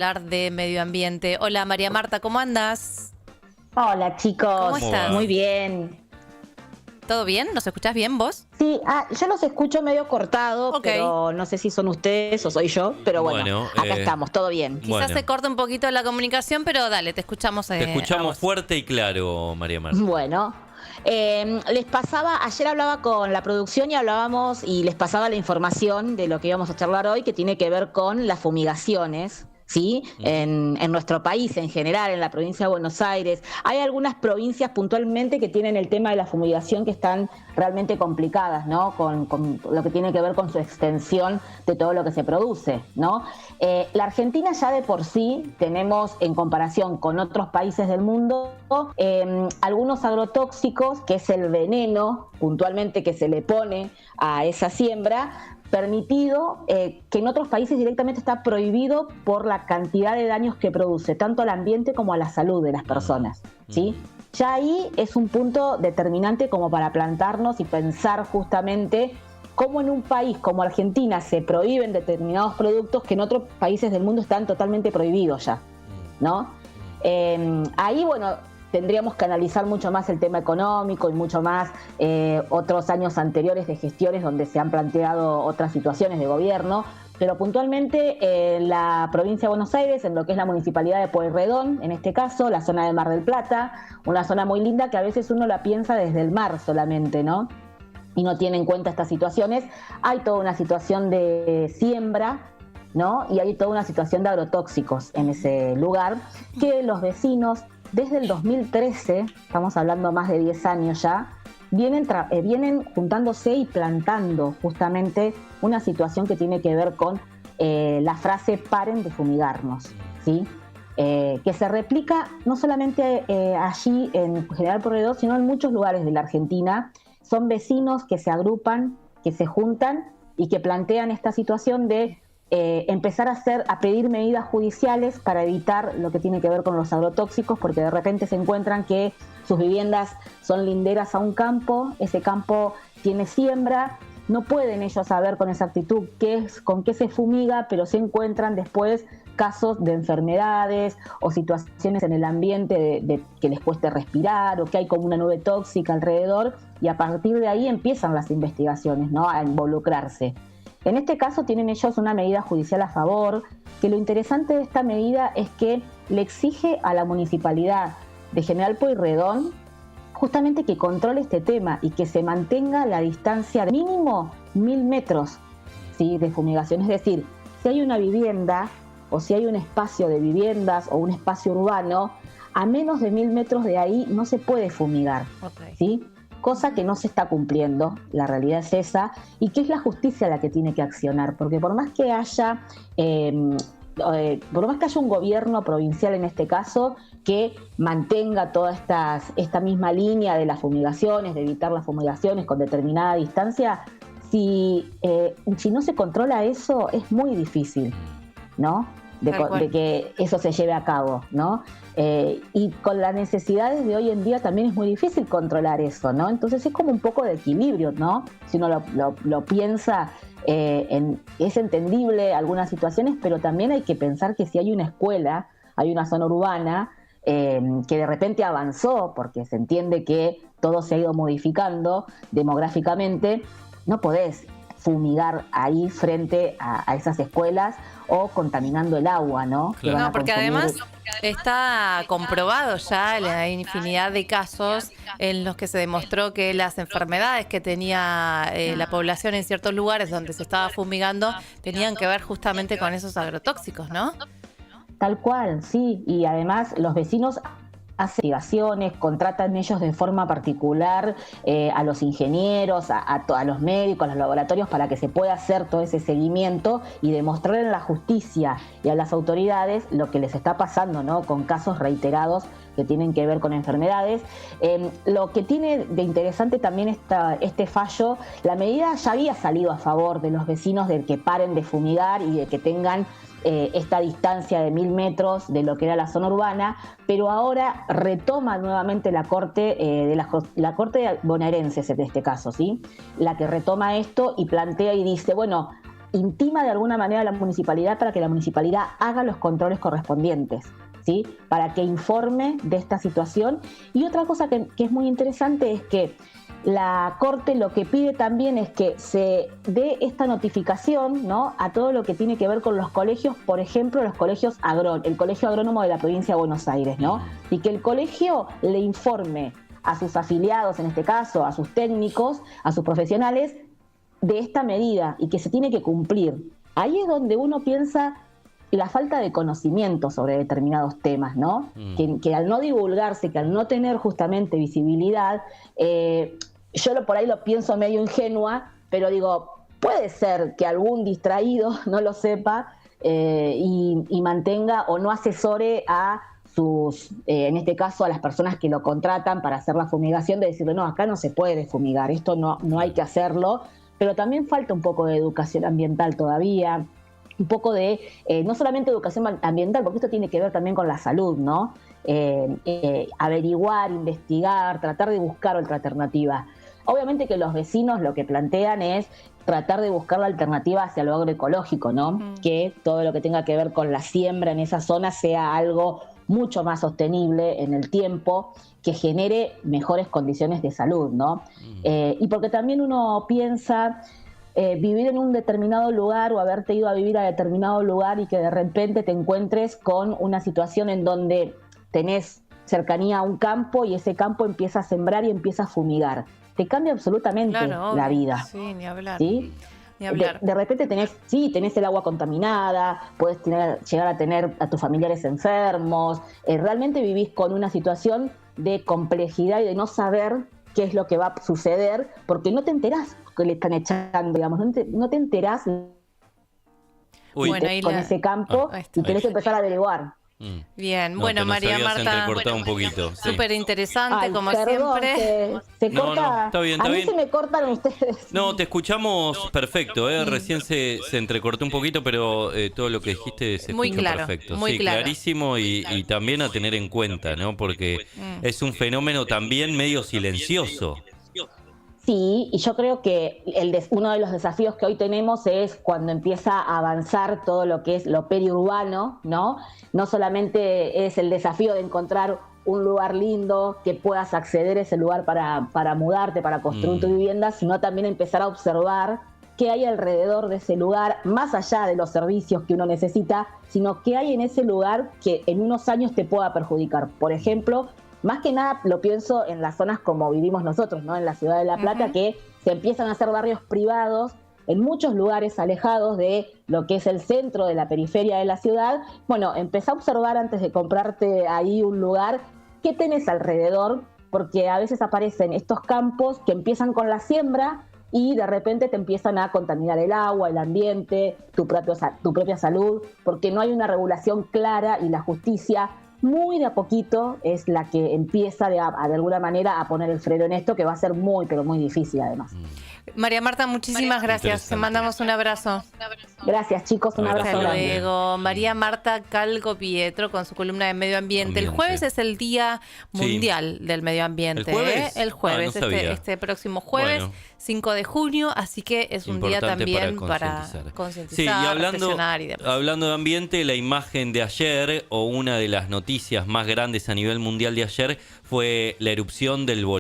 Hablar de medio ambiente. Hola María Marta, ¿cómo andas? Hola chicos, ¿Cómo estás? muy bien. ¿Todo bien? ¿Nos escuchás bien vos? Sí, yo los escucho medio cortado, Ok. pero no sé si son ustedes o soy yo, pero bueno, Bueno, acá estamos, todo bien. Quizás bueno, se corta un poquito la comunicación, pero dale, te escuchamos te a escuchamos vos. fuerte y claro, María Marta. Bueno, les pasaba, ayer hablaba con la producción y hablábamos y les pasaba la información de lo que íbamos a charlar hoy, que tiene que ver con las fumigaciones. ¿Sí? Ujú. En nuestro país en general, en la provincia de Buenos Aires. Hay algunas provincias puntualmente que tienen el tema de la fumigación que están realmente complicadas, ¿no? Con lo que tiene que ver con su extensión de todo lo que se produce, ¿no? La Argentina ya de por sí tenemos, en comparación con otros países del mundo, algunos agrotóxicos, que es el veneno puntualmente que se le pone a esa siembra, permitido, que en otros países directamente está prohibido por la cantidad de daños que produce, tanto al ambiente como a la salud de las personas, ¿sí? Ya ahí es un punto determinante como para plantarnos y pensar justamente cómo en un país como Argentina se prohíben determinados productos que en otros países del mundo están totalmente prohibidos ya, ¿no? Ahí, bueno, tendríamos que analizar mucho más el tema económico y mucho más otros años anteriores de gestiones donde se han planteado otras situaciones de gobierno, pero puntualmente en la provincia de Buenos Aires, en lo que es la municipalidad de Pueyrredón, en este caso, la zona de Mar del Plata, una zona muy linda que a veces uno la piensa desde el mar solamente, ¿no? Y no tiene en cuenta estas situaciones. Hay toda una situación de siembra, ¿no? Y hay toda una situación de agrotóxicos en ese lugar que los vecinos desde el 2013, estamos hablando más de 10 años ya, vienen juntándose y plantando justamente una situación que tiene que ver con la frase paren de fumigarnos, ¿sí? Que se replica no solamente allí en General Pueyrredón, sino en muchos lugares de la Argentina. Son vecinos que se agrupan, que se juntan y que plantean esta situación de empezar a pedir medidas judiciales para evitar lo que tiene que ver con los agrotóxicos, porque de repente se encuentran que sus viviendas son linderas a un campo, ese campo tiene siembra, no pueden ellos saber con exactitud con qué se fumiga, pero se encuentran después casos de enfermedades o situaciones en el ambiente de que les cueste respirar o que hay como una nube tóxica alrededor, y a partir de ahí empiezan las investigaciones, ¿no? A involucrarse. En este caso tienen ellos una medida judicial a favor, que lo interesante de esta medida es que le exige a la municipalidad de General Pueyrredón justamente que controle este tema y que se mantenga la distancia de mínimo 1000 metros, ¿sí? De fumigación. Es decir, si hay una vivienda o si hay un espacio de viviendas o un espacio urbano, a menos de 1000 metros de ahí no se puede fumigar, Okay. ¿sí? Cosa que no se está cumpliendo, la realidad es esa, y que es la justicia la que tiene que accionar, porque por más que haya un gobierno provincial en este caso que mantenga toda esta misma línea de las fumigaciones, de evitar las fumigaciones con determinada distancia, si no se controla eso es muy difícil, ¿no? De que eso se lleve a cabo, ¿no? Y con las necesidades de hoy en día también es muy difícil controlar eso, ¿no? Entonces es como un poco de equilibrio, ¿no? Si uno lo piensa, es entendible algunas situaciones, pero también hay que pensar que si hay una escuela, hay una zona urbana que de repente avanzó, porque se entiende que todo se ha ido modificando demográficamente, no podés fumigar ahí frente a esas escuelas o contaminando el agua, ¿no? Claro. No, porque además está comprobado ya la infinidad de casos en los que se demostró que las enfermedades que tenía la población en ciertos lugares donde se estaba fumigando tenían que ver justamente con esos agrotóxicos, ¿no? Tal cual, sí, y además los vecinos hacen investigaciones, contratan ellos de forma particular a los ingenieros, a los médicos, a los laboratorios para que se pueda hacer todo ese seguimiento y demostrar en la justicia y a las autoridades lo que les está pasando, ¿no? Con casos reiterados que tienen que ver con enfermedades. Lo que tiene de interesante también este fallo, la medida ya había salido a favor de los vecinos de que paren de fumigar y de que tengan esta distancia de 1000 metros de lo que era la zona urbana, pero ahora retoma nuevamente la Corte la Corte bonaerense en este caso, ¿sí? La que retoma esto y plantea y dice, bueno, intima de alguna manera a la municipalidad para que la municipalidad haga los controles correspondientes, ¿sí? Para que informe de esta situación. Y otra cosa que es muy interesante es que la Corte lo que pide también es que se dé esta notificación, ¿no?, a todo lo que tiene que ver con los colegios, por ejemplo, el Colegio Agrónomo de la provincia de Buenos Aires, ¿no? Y que el colegio le informe a sus afiliados, en este caso, a sus técnicos, a sus profesionales, de esta medida y que se tiene que cumplir. Ahí es donde uno piensa la falta de conocimiento sobre determinados temas, ¿no? Que al no divulgarse, que al no tener justamente visibilidad, yo por ahí lo pienso medio ingenua, pero digo, puede ser que algún distraído no lo sepa y mantenga o no asesore a sus, en este caso a las personas que lo contratan para hacer la fumigación, de decirle, no, acá no se puede fumigar, esto no hay que hacerlo, pero también falta un poco de educación ambiental todavía, un poco de, no solamente educación ambiental, porque esto tiene que ver también con la salud, ¿no? Averiguar, investigar, tratar de buscar otra alternativa. Obviamente que los vecinos lo que plantean es tratar de buscar la alternativa hacia lo agroecológico, ¿no? Que todo lo que tenga que ver con la siembra en esa zona sea algo mucho más sostenible en el tiempo, que genere mejores condiciones de salud, ¿no? Y porque también uno piensa vivir en un determinado lugar o haberte ido a vivir a determinado lugar y que de repente te encuentres con una situación en donde tenés cercanía a un campo y ese campo empieza a sembrar y empieza a fumigar. Te cambia absolutamente la vida. Sí, ni hablar. ¿Sí? Ni hablar. De repente tenés el agua contaminada, puedes llegar a tener a tus familiares enfermos, realmente vivís con una situación de complejidad y de no saber qué es lo que va a suceder, porque no te enterás que le están echando, digamos, no te enterás Bueno, ahí con ese campo y tenés que empezar a averiguar. Bien, No, bueno, te nos María habías Marta, entrecortado un poquito. Sí. súper interesante, Ay, como perdón, siempre. Se No, corta. no, está bien, a está mí bien. se me cortan ustedes. No, te escuchamos perfecto, ¿eh? Recién se entrecortó un poquito, pero todo lo que dijiste se Muy escuchó claro, perfecto. muy Sí, claro. clarísimo y también a tener en cuenta, ¿no? Porque es un fenómeno también medio silencioso. Sí, y yo creo que uno de los desafíos que hoy tenemos es cuando empieza a avanzar todo lo que es lo periurbano, ¿no? No solamente es el desafío de encontrar un lugar lindo, que puedas acceder a ese lugar para mudarte, para construir tu vivienda, sino también empezar a observar qué hay alrededor de ese lugar, más allá de los servicios que uno necesita, sino qué hay en ese lugar que en unos años te pueda perjudicar. Por ejemplo, más que nada lo pienso en las zonas como vivimos nosotros, ¿no? En la ciudad de La Plata, que se empiezan a hacer barrios privados en muchos lugares alejados de lo que es el centro de la periferia de la ciudad. Bueno, empezá a observar antes de comprarte ahí un lugar, qué tenés alrededor, porque a veces aparecen estos campos que empiezan con la siembra y de repente te empiezan a contaminar el agua, el ambiente, tu propia salud, porque no hay una regulación clara y la justicia muy de a poquito es la que empieza de alguna manera a poner el freno en esto, que va a ser muy, pero muy difícil además. María Marta, muchísimas gracias. Te mandamos un abrazo. Gracias, chicos, un abrazo Hasta grande. luego. María Marta Calgo Pietro con su columna de medio ambiente. El jueves es el Día Mundial del Medio Ambiente. ¿El jueves? El jueves, no sabía. este próximo jueves, Bueno. 5 de junio, así que es un día Importante también para concientizar. concientizar, Sí, y reflexionar y demás. hablando de ambiente, la imagen de ayer, o una de las noticias más grandes a nivel mundial de ayer, fue la erupción del volcán